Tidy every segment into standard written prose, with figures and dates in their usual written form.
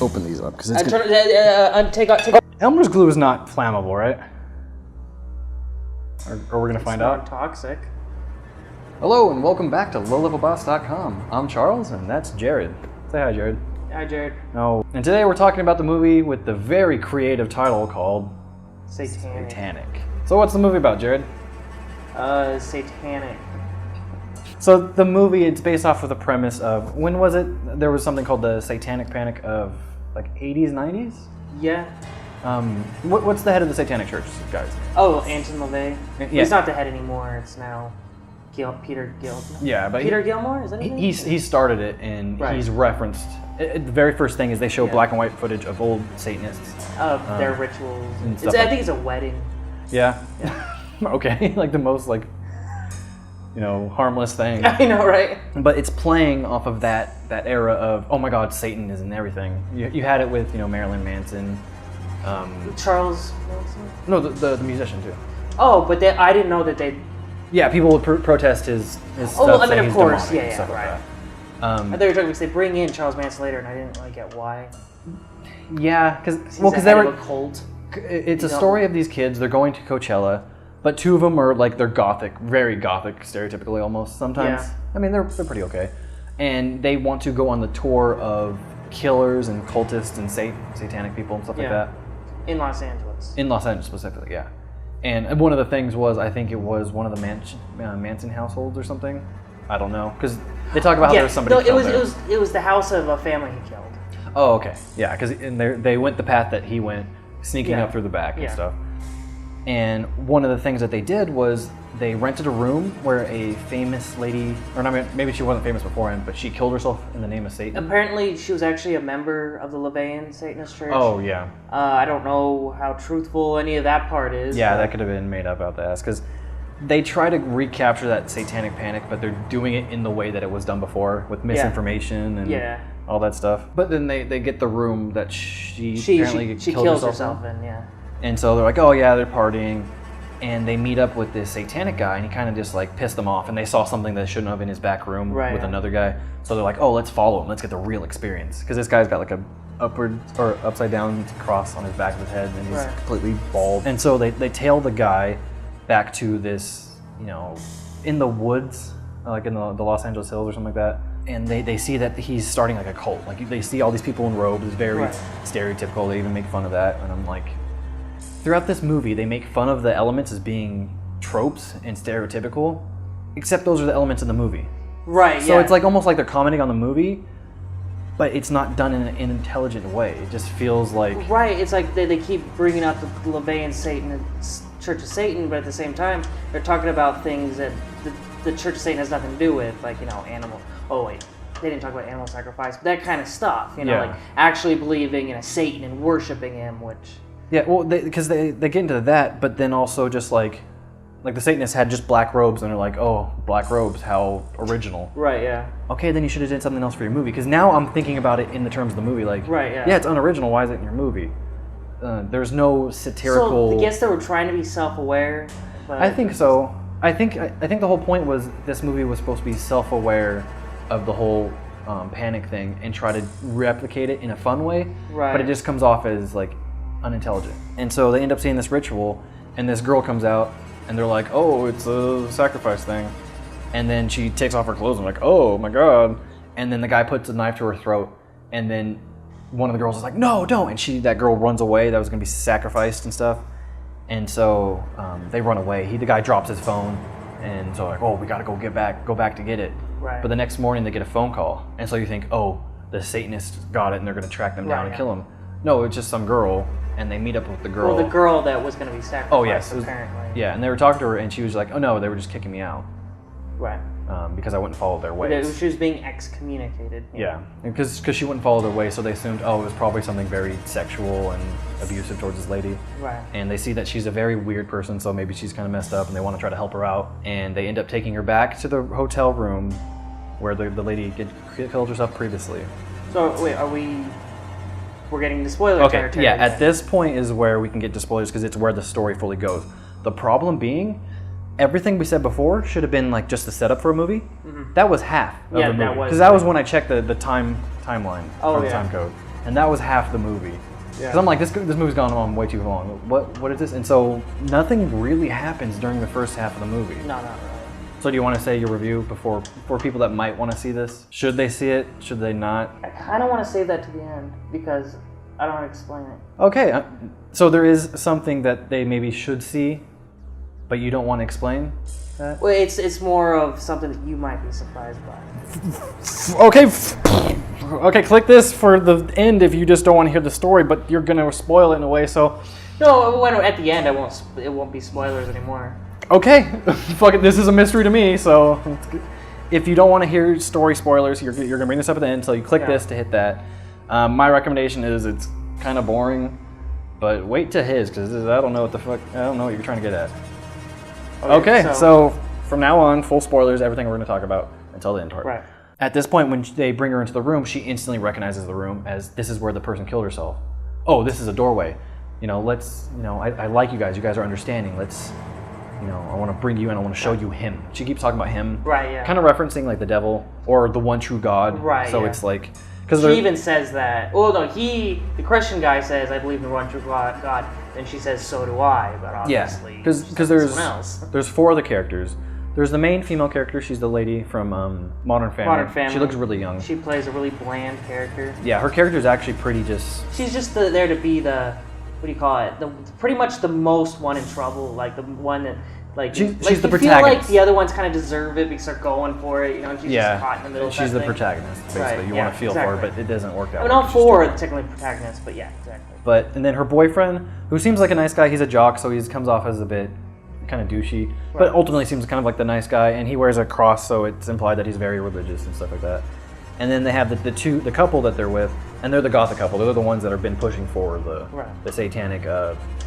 open these up because it's take off. Elmer's glue is not flammable, right? Or we're gonna find out. It's non-toxic. Hello and welcome back to LowLevelBoss.com. I'm Charles and that's Jared. Say hi, Jared. Hi, Jared. Oh, and today we're talking about the movie with the very creative title called Satanic. So what's the movie about, Jared? Satanic. So the movie, it's based off of the premise of, when was it? There was something called the Satanic Panic of like 80s, 90s? Yeah. What's the head of the Satanic Church, guys? Oh, Anton LaVey. Yeah. He's not the head anymore. It's now Peter Gilmore. Yeah, but Peter Gilmore, is that his name? He started it, and he's referenced. The very first thing is they show black and white footage of old Satanists. Of their rituals. And I think it's a wedding. Yeah. Okay, like the most harmless thing. I know, right? But it's playing off of that era of, oh my God, Satan is in everything. You had it with Marilyn Manson. Charles Manson? No, the musician too. Oh, but I didn't know that they. Yeah, people would protest his stuff. Oh, I mean, saying of he's course, demonic and yeah, stuff right. Like that. I thought you were talking because they bring in Charles Manson later, and I didn't really get why. Yeah, because they were a cult. It's a story of these kids. They're going to Coachella, but two of them are like, they're gothic, very gothic, stereotypically almost sometimes. Yeah. I mean, they're pretty okay, and they want to go on the tour of killers and cultists and satanic people and stuff like that. In Los Angeles. In Los Angeles specifically, yeah. And one of the things was, I think it was one of the Manson households or something. I don't know, because they talk about how there was somebody killed there. It was the house of a family he killed. Oh, okay. Yeah, because they went the path that he went, sneaking up through the back and stuff. And one of the things that they did was they rented a room where a famous lady, or not, maybe she wasn't famous beforehand, but she killed herself in the name of Satan. Apparently, she was actually a member of the LaVeyan Satanist Church. Oh, yeah. I don't know how truthful any of that part is. Yeah, that could have been made up out the ass, because they try to recapture that satanic panic, but they're doing it in the way that it was done before, with misinformation and all that stuff. But then they get the room that she apparently kills herself in, yeah. And so they're like, oh yeah, they're partying. And they meet up with this satanic guy, and he kind of just like pissed them off, and they saw something that shouldn't have in his back room with another guy. So they're like, oh, let's follow him. Let's get the real experience. Because this guy's got like a upward or upside down cross on his back of his head, and he's completely bald. And so they tail the guy back to this, in the woods, like in the Los Angeles hills or something like that. And they see that he's starting like a cult. Like they see all these people in robes. It's very stereotypical. They even make fun of that. And I'm like, throughout this movie, they make fun of the elements as being tropes and stereotypical, except those are the elements in the movie. Right, So it's like almost like they're commenting on the movie, but it's not done in an intelligent way. It just feels like... Right, it's like they keep bringing up the LaVeyan Church of Satan, but at the same time, they're talking about things that the Church of Satan has nothing to do with, like, animal... Oh, wait. They didn't talk about animal sacrifice, but that kind of stuff, like actually believing in a Satan and worshiping him, which... Yeah, well, because they get into that, but then also just like the Satanists had just black robes, and they're like, oh, black robes, how original. Right, yeah. Okay, then you should have did something else for your movie, because now I'm thinking about it in the terms of the movie, like, yeah, it's unoriginal, why is it in your movie? There's no satirical... So, I guess they were trying to be self-aware, but... I think so. I think the whole point was this movie was supposed to be self-aware of the whole panic thing and try to replicate it in a fun way, but it just comes off as, like, unintelligent. And so they end up seeing this ritual, and this girl comes out, and they're like, oh, it's a sacrifice thing. And then she takes off her clothes, and I'm like, oh my God. And then the guy puts a knife to her throat, and then one of the girls is like, no, don't. And that girl runs away. That was going to be sacrificed and stuff. And so they run away. The guy drops his phone, and so like, oh, we got to go back to get it. Right. But the next morning they get a phone call, and so you think, oh, the Satanists got it, and they're going to track them down and kill them. No, it's just some girl, and they meet up with the girl. Well, the girl that was going to be sacrificed, oh, yes, apparently. Yeah, and they were talking to her, and she was like, oh no, they were just kicking me out. Right. Because I wouldn't follow their ways. She was being excommunicated. Yeah, because she wouldn't follow their ways, so they assumed, oh, it was probably something very sexual and abusive towards this lady. Right. And they see that she's a very weird person, so maybe she's kind of messed up, and they want to try to help her out. And they end up taking her back to the hotel room where the lady killed herself previously. So, wait, we're getting the spoiler territory. Yeah, at this point is where we can get to spoilers, because it's where the story fully goes. The problem being, everything we said before should have been like just the setup for a movie. Mm-hmm. That was half of the movie. Because that was when I checked the timeline, the time code. and that was half the movie. Because I'm like, this movie's gone on way too long. What is this? And so nothing really happens during the first half of the movie. No, not really. So do you want to say your review for people that might want to see this? Should they see it? Should they not? I kind of want to save that to the end because I don't want to explain it. Okay, so there is something that they maybe should see, but you don't want to explain that? Well, it's more of something that you might be surprised by. Okay, click this for the end if you just don't want to hear the story, but you're gonna spoil it in a way. So no, at the end, it won't be spoilers anymore. Okay, fuck it. This is a mystery to me. So if you don't want to hear story spoilers, you're gonna bring this up at the end. So you click this to hit that. My recommendation is it's kind of boring, but wait to his because I don't know what the fuck. I don't know what you're trying to get at. Okay, so from now on, full spoilers. Everything we're gonna talk about until the end part. Right. At this point, when they bring her into the room, she instantly recognizes the room as this is where the person killed herself. Oh, this is a doorway. I like you guys. You guys are understanding. I want to bring you in. I want to show you him. She keeps talking about him. Right, yeah. Kind of referencing like the devil or the one true God. Right, So yeah. it's like... She even says that. Well, no, the Christian guy says, I believe in the one true God. Then she says, so do I. But obviously, because there's 4 other characters. There's the main female character. She's the lady from Modern Family. Modern Family. She looks really young. She plays a really bland character. Yeah, her character is actually pretty just... She's just there to be the... What do you call it? Pretty much the most one in trouble. Like the one that... She's the protagonist. protagonist. You feel like the other ones kind of deserve it because they're going for it. She's just caught in the middle. She's the protagonist, basically. Right, You want to feel for her, but it doesn't work out. I mean, all 4 are technically protagonists, but yeah, exactly. And then her boyfriend, who seems like a nice guy, he's a jock, so he comes off as a bit kind of douchey, but ultimately seems kind of like the nice guy, and he wears a cross, so it's implied that he's very religious and stuff like that. And then they have the couple that they're with, and they're the gothic couple. They're the ones that have been pushing for the satanic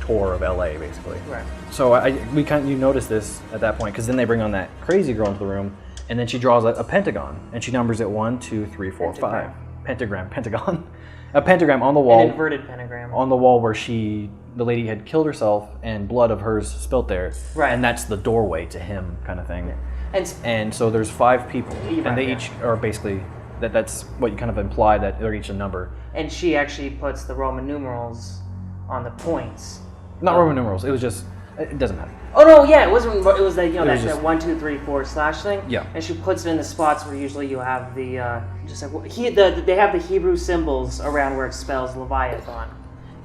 tour of LA, basically. Right. So you notice this at that point, because then they bring on that crazy girl into the room, and then she draws a pentagon, and she numbers it 1, 2, 3, 4, 5. Pentagon. A pentagram on the wall. An inverted pentagram. On the wall where the lady had killed herself, and blood of hers spilt there. Right. And that's the doorway to him, kind of thing. Yeah. And so there's 5 people, and they each are basically... That's what you kind of imply, that they're each a number. And she actually puts the Roman numerals on the points. Not Roman numerals. It was just... It doesn't matter. Oh no, yeah, it wasn't. It was that that 1, 2, 3, 4 slash thing. Yeah. And she puts it in the spots where usually you have the they have the Hebrew symbols around where it spells Leviathan.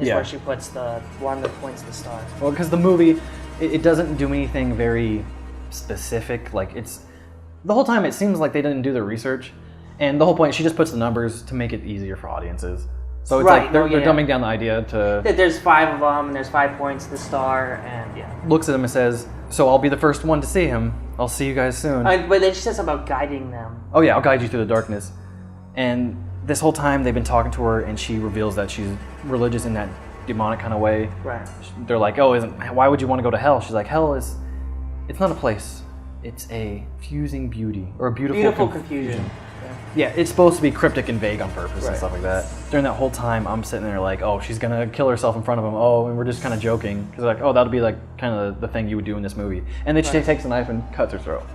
Is where she puts the one that points to the star. Well, because the movie, it doesn't do anything very specific. Like the whole time it seems like they didn't do their research. And the whole point, she just puts the numbers to make it easier for audiences. So it's like they're dumbing down the idea to... There's 5 of them, and there's 5 points to the star, and looks at him and says, so I'll be the first one to see him. I'll see you guys soon. But then she says something about guiding them. Oh yeah, I'll guide you through the darkness. And this whole time they've been talking to her, and she reveals that she's religious in that demonic kind of way. Right. They're like, why would you want to go to hell? She's like, hell it's not a place. It's a fusing beauty, or a beautiful confusion. Yeah, it's supposed to be cryptic and vague on purpose and stuff like that. During that whole time, I'm sitting there like, oh, she's gonna kill herself in front of him. Oh, and we're just kind of joking because like, oh, that'll be like kind of the thing you would do in this movie. And then she takes a knife and cuts her throat.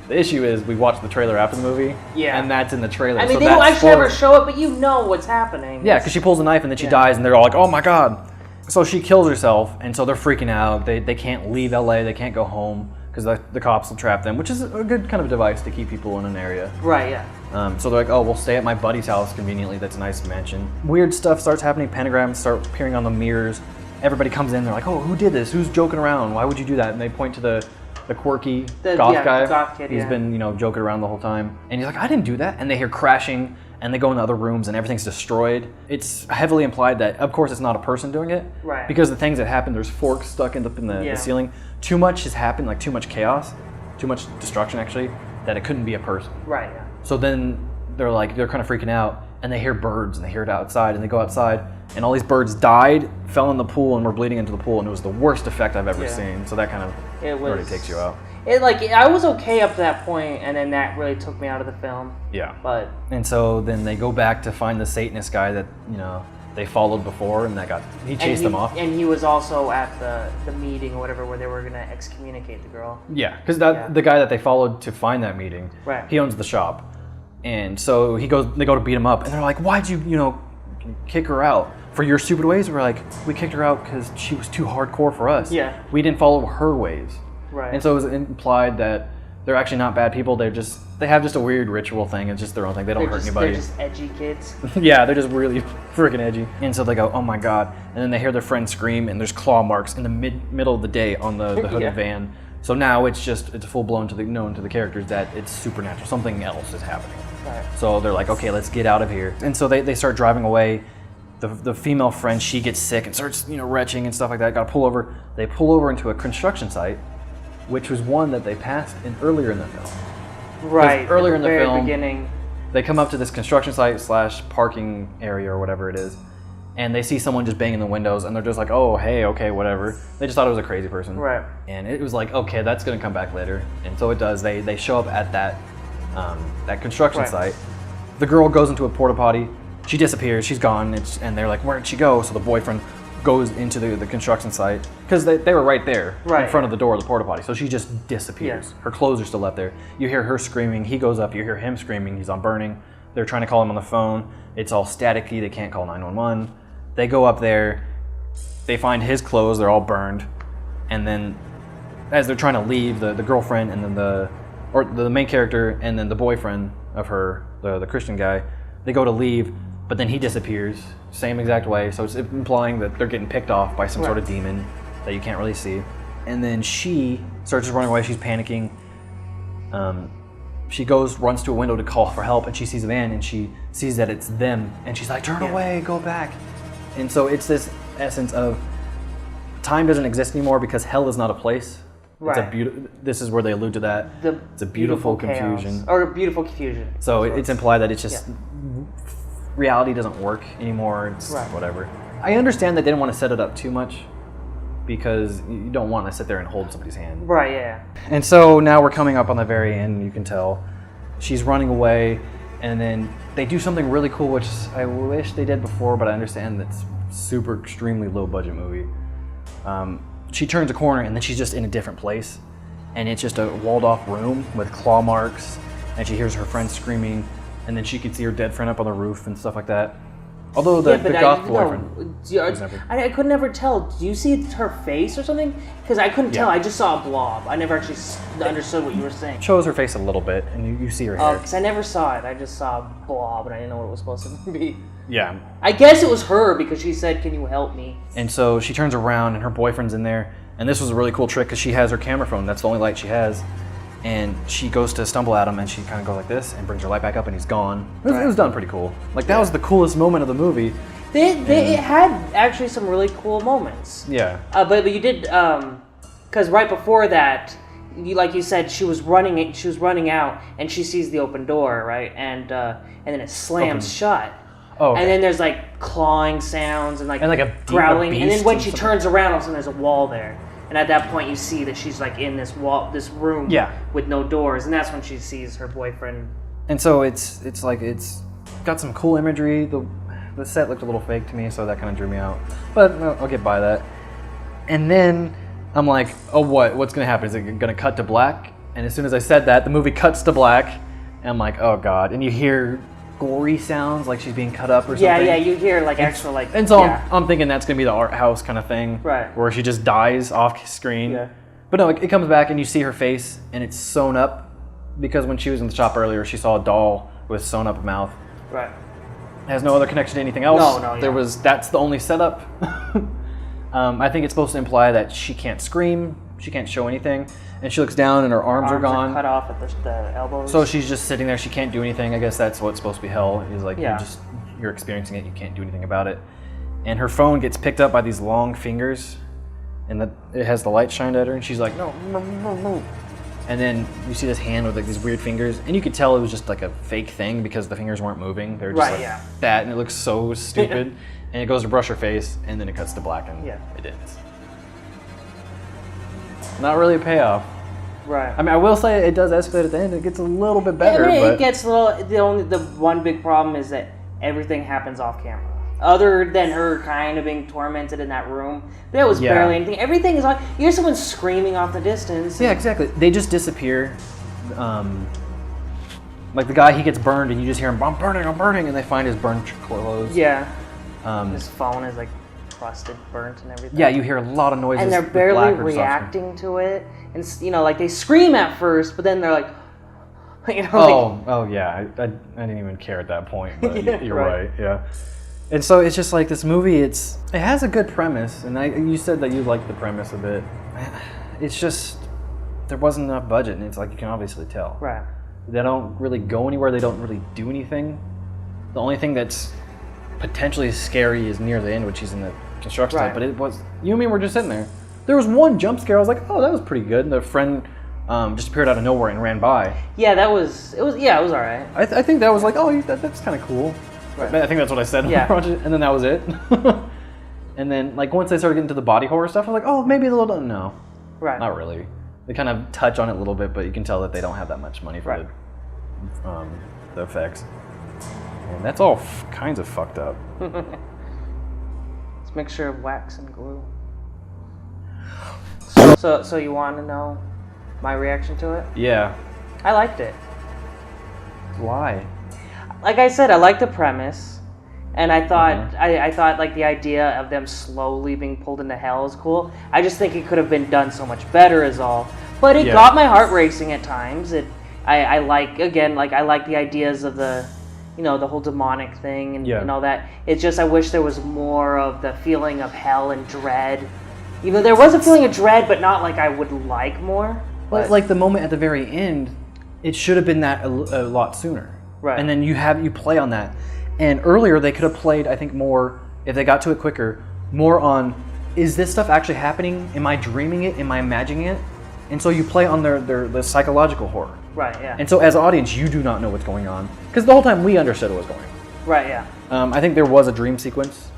The issue is we watched the trailer after the movie, and that's in the trailer. I mean, they don't actually ever show it, but you know what's happening. Yeah, because she pulls a knife and then she dies, and they're all like, oh my god. So she kills herself, and so they're freaking out. They can't leave LA. They can't go home because the cops will trap them, which is a good kind of device to keep people in an area. Right, yeah. So they're like, oh, we'll stay at my buddy's house conveniently. That's a nice mansion. Weird stuff starts happening. Pentagrams start appearing on the mirrors. Everybody comes in. They're like, oh, who did this? Who's joking around? Why would you do that? And they point to the quirky goth guy. The goth kid, He's been, joking around the whole time. And he's like, I didn't do that. And they hear crashing, and they go into other rooms, and everything's destroyed. It's heavily implied that, of course, it's not a person doing it. Right. Because the things that happen, there's forks stuck in the ceiling. Too much has happened, like too much chaos, too much destruction, actually, that it couldn't be a person. Right, yeah. So then they're kind of freaking out, and they hear birds, and they hear it outside, and they go outside, and all these birds died, fell in the pool, and were bleeding into the pool, and it was the worst effect I've ever seen. So that kind of already takes you out. I was okay up to that point, and then that really took me out of the film. Yeah. And so then they go back to find the Satanist guy that, they followed before, and he chased them off. And he was also at the meeting or whatever where they were going to excommunicate the girl. Yeah, because the guy that they followed to find that meeting, right. He owns the shop. And so they go to beat him up, and they're like, why'd you, kick her out for your stupid ways. We're like, we kicked her out because she was too hardcore for us. Yeah. We didn't follow her ways. Right. And so it was implied that they're actually not bad people. They have just a weird ritual thing. It's just their own thing. They don't hurt anybody. They're just edgy kids. Yeah, they're just really freaking edgy. And so they go, oh my God. And then they hear their friend scream, and there's claw marks in the middle of the day on the hooded van. So now it's full blown known to the characters that it's supernatural. Something else is happening. Right. So they're like, okay, let's get out of here. And so they start driving away. The female friend, she gets sick and starts, retching and stuff like that. Got to pull over. They pull over into a construction site, which was one that they passed earlier in the film. Right. Earlier in the very film, beginning. they come up to this construction site / parking area or whatever it is, and they see someone just banging the windows, and they're just like, oh, hey, okay, whatever. They just thought it was a crazy person. Right. And it was like, okay, that's going to come back later. And so it does. They show up at that construction site. The girl goes into a porta potty. She disappears. She's gone. And they're like, where did she go? So the boyfriend goes into the construction site because they were right there in front of the door of the porta potty. So she just disappears. Her clothes are still left there. You hear her screaming. He goes up. You hear him screaming. He's on burning. They're trying to call him on the phone. It's all staticky. They can't call 911. They go up there. They find his clothes. They're all burned. And then as they're trying to leave, the girlfriend and then the main character and then the boyfriend of her, the Christian guy, they go to leave, but then he disappears, same exact way. So it's implying that they're getting picked off by some sort of demon that you can't really see. And then she starts running away. She's panicking. She runs to a window to call for help, and she sees a van, and she sees that it's them, and she's like, turn away, go back. And so it's this essence of time doesn't exist anymore because hell is not a place. Right. This is where they allude to that. It's a beautiful confusion. Or a beautiful confusion. So it's implied that it's just reality doesn't work anymore. It's whatever. I understand that they didn't want to set it up too much because you don't want to sit there and hold somebody's hand. Right, yeah. And so now we're coming up on the very end. You can tell she's running away, and then they do something really cool, which I wish they did before, but I understand that's super extremely low budget movie. She turns a corner, and then she's just in a different place, and it's just a walled off room with claw marks, and she hears her friend screaming, and then she can see her dead friend up on the roof and stuff like that. Although the goth boyfriend I could never tell. Do you see her face or something? Because I couldn't tell. I just saw a blob. I never actually understood what you were saying. Shows her face a little bit, and you see her hair. Because I never saw it. I just saw a blob, and I didn't know what it was supposed to be. Yeah. I guess it was her because she said, "Can you help me?" And so she turns around, and her boyfriend's in there. And this was a really cool trick because she has her camera phone. That's the only light she has. And she goes to stumble at him, and she kind of goes like this and brings her light back up, and he's gone. It was done pretty cool. Like, that was the coolest moment of the movie. It had actually some really cool moments. Yeah. But you did, because right before that, like you said, she was running out, and she sees the open door, right? And then it slams shut. Oh, okay. And then there's like clawing sounds and like a growling. And then when she turns around, all of a sudden there's a wall there. And at that point, you see that she's like in this room with no doors, and that's when she sees her boyfriend. And so it's got some cool imagery. The set looked a little fake to me, so that kind of drew me out. But I'll get by that. And then I'm like, oh, what's going to happen? Is it going to cut to black? And as soon as I said that, the movie cuts to black, and I'm like, oh god. And you hear gory sounds like she's being cut up or something. Yeah, you hear like actual like. And so I'm thinking that's gonna be the art house kind of thing, right? Where she just dies off screen. Yeah. But no, it comes back and you see her face and it's sewn up because when she was in the shop earlier, she saw a doll with sewn up mouth. Right. It has no other connection to anything else. No. Yeah. That's the only setup. I think it's supposed to imply that she can't scream, she can't show anything. And she looks down and her arms are gone. Cut off at the elbows. So she's just sitting there. She can't do anything. I guess that's what's supposed to be hell. Is like you're experiencing it. You can't do anything about it. And her phone gets picked up by these long fingers, and it has the light shined at her. And she's like, no. And then you see this hand with like these weird fingers, and you could tell it was just like a fake thing because the fingers weren't moving. They were just that, and it looks so stupid. And it goes to brush her face, and then it cuts to black, and it ends. Not really a payoff. Right. I mean, I will say it does escalate at the end. It gets a little bit better. It gets a little. The one big problem is that everything happens off camera. Other than her kind of being tormented in that room, there was barely anything. Everything is on. You hear someone screaming off the distance. Yeah, exactly. They just disappear. Like the guy, he gets burned, and you just hear him, I'm burning, and they find his burned clothes. Yeah. His phone is like crusted, burnt, and everything. Yeah, you hear a lot of noises. And they're barely reacting to it. And like they scream at first, but then they're like, Oh yeah, I didn't even care at that point. But you're right. Yeah. And so it's just like this movie. It has a good premise, and you said that you liked the premise a bit. It's just there wasn't enough budget, and it's like you can obviously tell. Right. They don't really go anywhere. They don't really do anything. The only thing that's potentially scary is near the end, which he's in the construction site. But it was you and me were just sitting there. There was one jump scare. I was like, oh, that was pretty good. And the friend just appeared out of nowhere and ran by. Yeah, it was all right. I think that was like, oh, that's kind of cool. Right. I think that's what I said. Yeah. And then that was it. And then like once they started getting to the body horror stuff, I was like, oh, maybe a little. No, right. Not really. They kind of touch on it a little bit, but you can tell that they don't have that much money for the effects. And that's all kinds of fucked up. It's a mixture of wax and glue. So you want to know my reaction to it? Yeah. I liked it. Why? Like I said, I liked the premise, and I thought I thought like the idea of them slowly being pulled into hell is cool. I just think it could have been done so much better, is all. But it got my heart racing at times. I like the ideas of the the whole demonic thing and all that. It's just I wish there was more of the feeling of hell and dread. Even though there was a feeling of dread, but not like I would like more. But like the moment at the very end, it should have been that a lot sooner. Right. And then you play on that. And earlier they could have played, I think, more, if they got to it quicker, more on, is this stuff actually happening? Am I dreaming it? Am I imagining it? And so you play on the psychological horror. Right, yeah. And so as an audience, you do not know what's going on. Because the whole time we understood what was going on. Right, yeah. I think there was a dream sequence.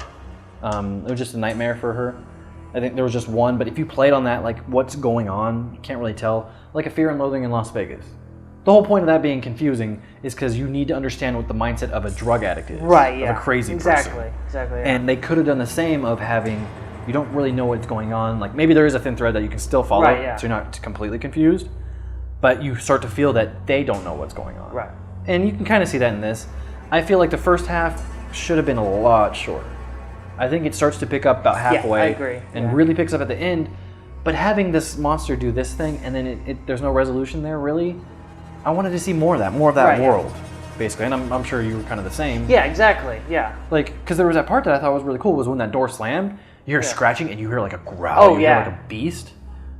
It was just a nightmare for her. I think there was just one, but if you played on that, like what's going on, you can't really tell. Like a Fear and Loathing in Las Vegas. The whole point of that being confusing is because you need to understand what the mindset of a drug addict is. Right, yeah. Of a crazy person. Exactly, yeah. And they could have done the same of having, you don't really know what's going on. Like maybe there is a thin thread that you can still follow, right, yeah. So you're not completely confused. But you start to feel that they don't know what's going on. Right. And you can kind of see that in this. I feel like the first half should have been a lot shorter. I think it starts to pick up about halfway. Yeah, I agree. And really picks up at the end. But having this monster do this thing and then there's no resolution there, really, I wanted to see more of that world, basically. And I'm sure you were kind of the same. Yeah, exactly, yeah. Like, because there was that part that I thought was really cool was when that door slammed, you hear scratching and you hear like a growl, you hear like a beast.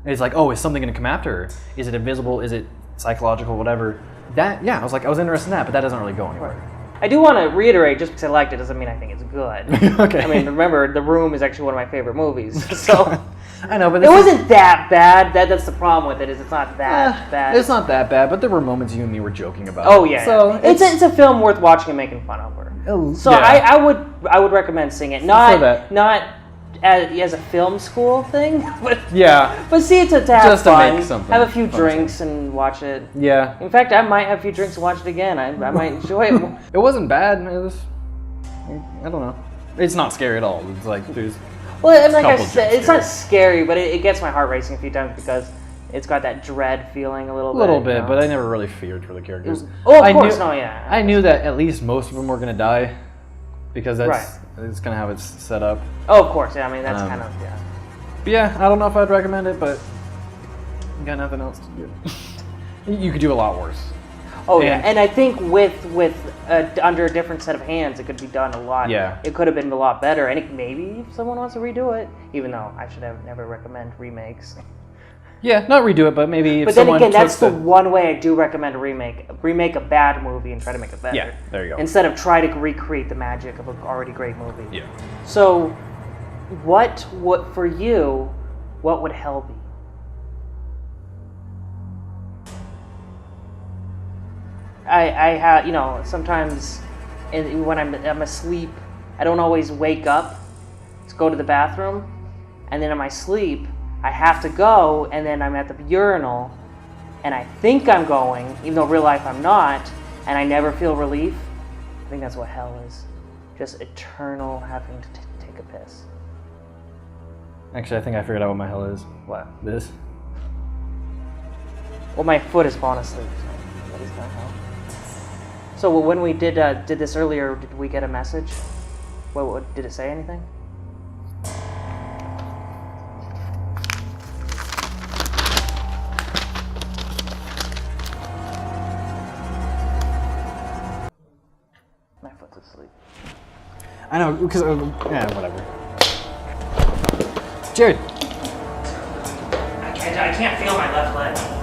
And it's like, oh, is something going to come after her? Is it invisible? Is it psychological? Whatever. That, I was interested in that, but that doesn't really go anywhere. Right. I do want to reiterate, just because I liked it doesn't mean I think it's good. Okay. I mean, remember, The Room is actually one of my favorite movies, so... I know, but it wasn't that bad. That's the problem with it, is it's not that bad. It's not that bad, but there were moments you and me were joking about. Oh yeah. So it's a film worth watching and making fun of her. So I would recommend seeing it. Not as a film school thing, but see it to have just fun. To make something. Have a few drinks and watch it. Yeah. In fact, I might have a few drinks and watch it again. I might enjoy it more. It wasn't bad. It was. I don't know. It's not scary at all. It's like there's. Well, and like I said, it's not scary, but it gets my heart racing a few times because it's got that dread feeling a little bit. A little bit, but I never really feared for the characters. Of course, yeah. I knew that at least most of them were going to die because that's kind of how it's set up. Oh, of course, yeah. I mean, that's kind of, But yeah, I don't know if I'd recommend it, but you got nothing else to do. You could do a lot worse. Oh, and I think with under a different set of hands, it could be done a lot. Yeah. It could have been a lot better, and maybe if someone wants to redo it, even though I should have never recommend remakes. Yeah, not redo it, but maybe if But then again, that's the one way I do recommend a remake. Remake a bad movie and try to make it better. Yeah, there you go. Instead of try to recreate the magic of an already great movie. Yeah. So, what for you, what would hell be? I have, sometimes when I'm asleep, I don't always wake up to go to the bathroom, and then in my sleep, I have to go, and then I'm at the urinal, and I think I'm going, even though in real life I'm not, and I never feel relief. I think that's what hell is. Just eternal having to take a piss. Actually, I think I figured out what my hell is. What? This. Well, my foot has fallen asleep, so that is not hell. So when we did this earlier, did we get a message? What did it say anything? My foot's asleep. I know, because whatever. Jared. I can't feel my left leg.